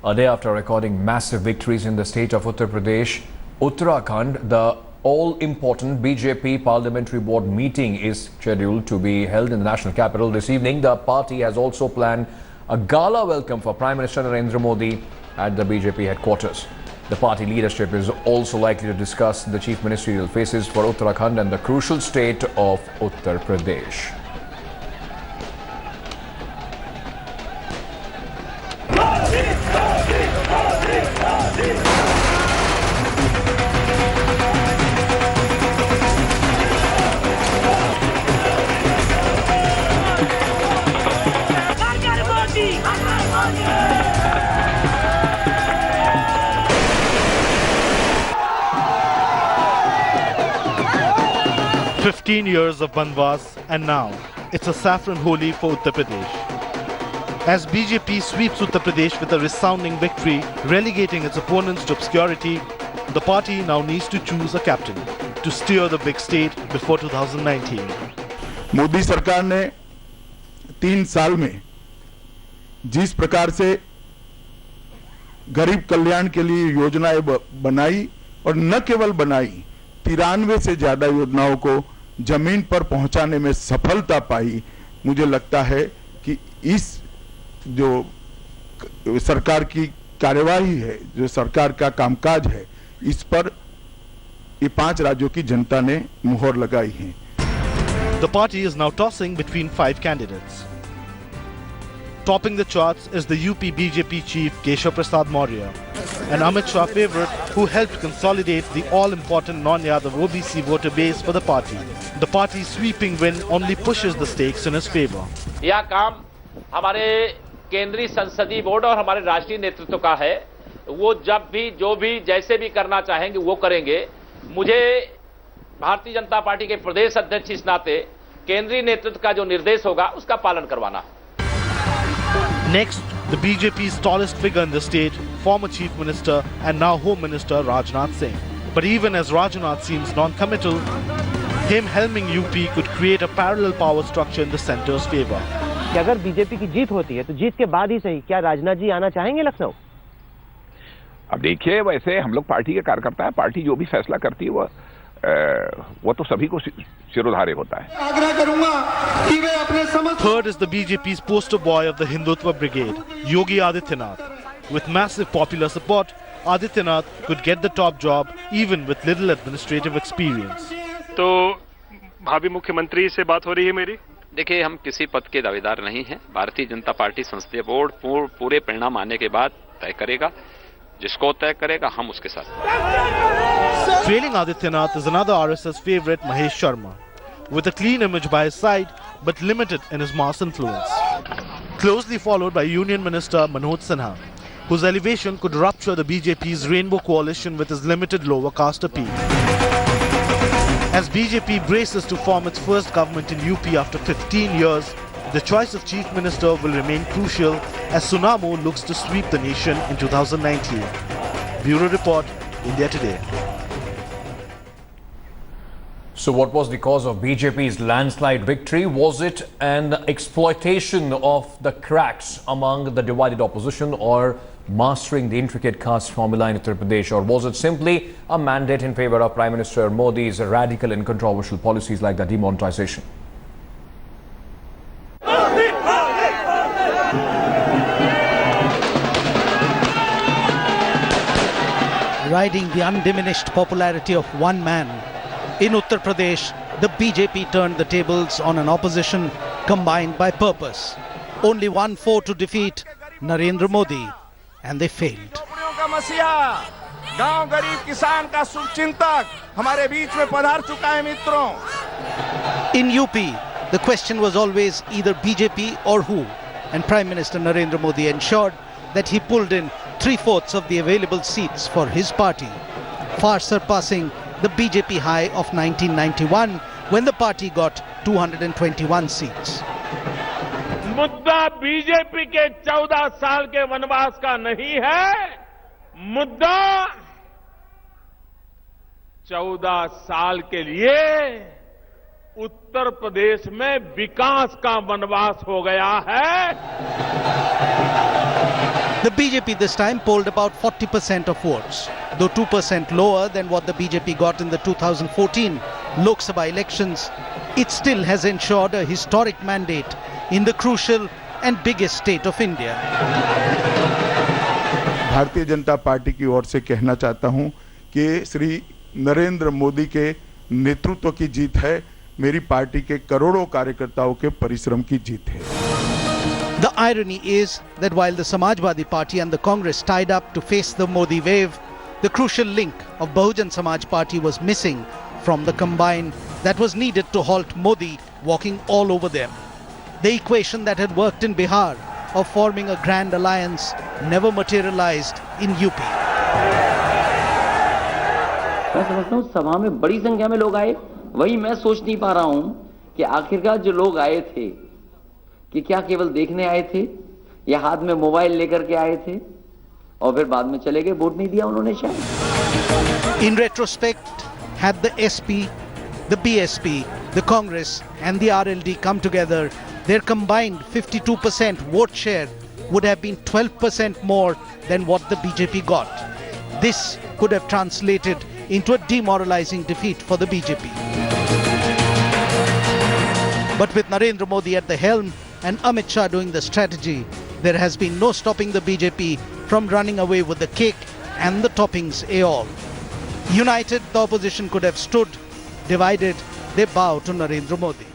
A day after recording massive victories in the state of Uttar Pradesh, Uttarakhand, the all-important BJP Parliamentary Board meeting is scheduled to be held in the national capital this evening. The party has also planned a gala welcome for Prime Minister Narendra Modi at the BJP headquarters. The party leadership is also likely to discuss the chief ministerial phases for Uttarakhand and the crucial state of Uttar Pradesh. "15 years of Banvas, and now it's a saffron holi for Uttar Pradesh." As BJP sweeps Uttar Pradesh with a resounding victory, relegating its opponents to obscurity, the party now needs to choose a captain to steer the big state before 2019. Modi सरकार ने 3 साल में जिस प्रकार से गरीब कल्याण के लिए योजनाएं बनाई और न केवल बनाई, 93 से ज्यादा योजनाओं को जमीन पर पहुंचाने में सफलता पाई। मुझे लगता है कि इस जो सरकार की कार्यवाही है, जो सरकार का कामकाज है, इस पर ये 5 राज्यों की जनता ने मुहर लगाई है। The party is now tossing between 5 candidates. Topping the charts is the UP BJP chief Keshav Prasad Maurya, an Amit Shah favorite who helped consolidate the all-important non-Yadav OBC voter base for the party. The party's sweeping win only pushes the stakes in his favor. यह काम हमारे केंद्रीय संसदीय board और हमारे राष्ट्रीय नेतृत्व का है। वो जब भी जो भी जैसे भी करना चाहेंगे वो करेंगे। मुझे भारतीय जनता पार्टी के प्रदेश अध्यक्ष इस नाते केंद्रीय नेतृत्व का जो निर्देश होगा उसका पालन करवाना है। Next, the BJP's tallest figure in the state, former Chief Minister and now Home Minister Rajnath Singh. But even as Rajnath seems non-committal, him helming UP could create a parallel power structure in the centre's favor. कि अगर BJP की जीत होती है तो जीत के बाद ही सही, क्या राजनाथ जी आना चाहेंगे लखनऊ? अब देखिए, वैसे हम लोग पार्टी के कार्यकर्ता है, पार्टी जो भी फैसला करती है वो तो सभी को शिरोधार्य होता है। आग्रह करूंगा कि वे अपने समझ। Third is the BJP's poster boy of the Hindutva brigade, Yogi Adityanath. With massive popular support, Adityanath could get the top job even with little administrative experience. तो भावी मुख्यमंत्री से बात हो रही है मेरी। देखिए, हम किसी पद के दावेदार नहीं हैं। भारतीय जनता पार्टी संसदीय बोर्ड पूरे परिणाम आने के बाद तय करेगा। जिसको तय करेगा हम उसके साथ। Trailing Adityanath is another RSS favorite, Mahesh Sharma, with a clean image by his side but limited in his mass influence. Closely followed by Union Minister Manoj Sinha, whose elevation could rupture the BJP's rainbow coalition with his limited lower caste appeal. As BJP braces to form its first government in UP after 15 years, the choice of Chief Minister will remain crucial as Sunamo looks to sweep the nation in 2019. Bureau Report, India Today. So what was the cause of BJP's landslide victory? Was it an exploitation of the cracks among the divided opposition or mastering the intricate caste formula in Uttar Pradesh? Or was it simply a mandate in favor of Prime Minister Modi's radical and controversial policies like the demonetization? Riding the undiminished popularity of one man, in Uttar Pradesh, the BJP turned the tables on an opposition combined by purpose. Only one foe to defeat, Narendra Modi, and they failed. गांव गरीब किसान का शुभचिंतक हमारे बीच में पधार चुका है मित्रों। In UP, the question was always either BJP or who, and Prime Minister Narendra Modi ensured that he pulled in 3/4 of the available seats for his party, far surpassing the BJP high of 1991 when the party got 221 seats. मुद्दा BJP के 14 साल के वनवास का नहीं है, मुद्दा 14 साल के लिए उत्तर प्रदेश में विकास का वनवास हो गया है। The BJP this time polled about 40% of votes, though 2% lower than what the BJP got in the 2014 Lok Sabha elections. It still has ensured a historic mandate in the crucial and biggest state of India. Bharatiya Janata party की ओर से कहना चाहता हूं कि श्री नरेंद्र मोदी के नेतृत्व की जीत है, मेरी पार्टी के करोड़ों कार्यकर्ताओं के परिश्रम की जीत है। The irony is that while the Samajwadi Party and the Congress tied up to face the Modi wave, the crucial link of Bahujan Samaj Party was missing from the combine that was needed to halt Modi walking all over them. The equation that had worked in Bihar of forming a grand alliance never materialized in UP. मैं समझता हूँ सभा में बड़ी संख्या में लोग आए, वही मैं सोच नहीं पा रहा हूं कि आखिरकार जो लोग आए थे कि क्या केवल देखने आए थे या हाथ में मोबाइल लेकर के आए थे और फिर बाद में चले गए, वोट नहीं दिया उन्होंने शायद। In retrospect, had the SP, the BSP, the Congress and the RLD come together, their combined 52% vote share would have been 12% more than what the BJP got. This could have translated into a demoralizing defeat for the BJP. But with Narendra Modi at the helm and Amit Shah doing the strategy, there has been no stopping the BJP from running away with the cake and the toppings all. United, the opposition could have stood. Divided, they bow to Narendra Modi.